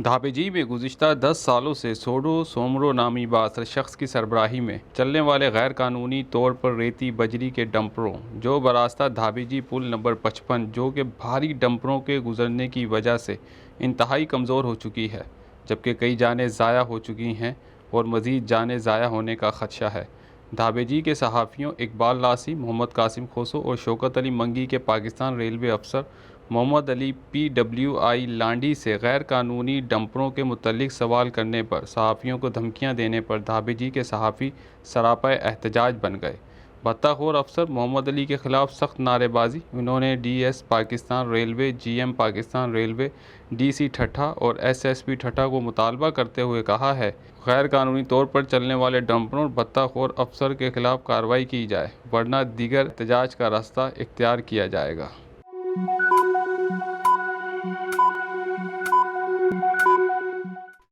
دھابیجی میں گزشتہ 10 سالوں سے سوڈو سومرو نامی بااثر شخص کی سربراہی میں چلنے والے غیر قانونی طور پر ریتی بجری کے ڈمپروں جو براستہ دھابیجی پل نمبر 55 جو کہ بھاری ڈمپروں کے گزرنے کی وجہ سے انتہائی کمزور ہو چکی ہے، جبکہ کئی جانیں ضائع ہو چکی ہیں اور مزید جانیں ضائع ہونے کا خدشہ ہے۔ دھابیجی کے صحافیوں اقبال لاسی، محمد قاسم کھوسو اور شوکت علی منگی کے پاکستان ریلوے افسر محمد علی PWI لانڈی سے غیر قانونی ڈمپروں کے متعلق سوال کرنے پر صحافیوں کو دھمکیاں دینے پر دھابیجی کے صحافی سراپا احتجاج بن گئے۔ بھتہ خور افسر محمد علی کے خلاف سخت نعرے بازی۔ انہوں نے DS Pakistan railway, GM Pakistan railway, DC Thatta اور SSP ٹھٹھہ کو مطالبہ کرتے ہوئے کہا ہے غیر قانونی طور پر چلنے والے ڈمپروں اور بھتہ خور افسر کے خلاف کارروائی کی جائے، ورنہ دیگر احتجاج کا راستہ اختیار کیا جائے گا۔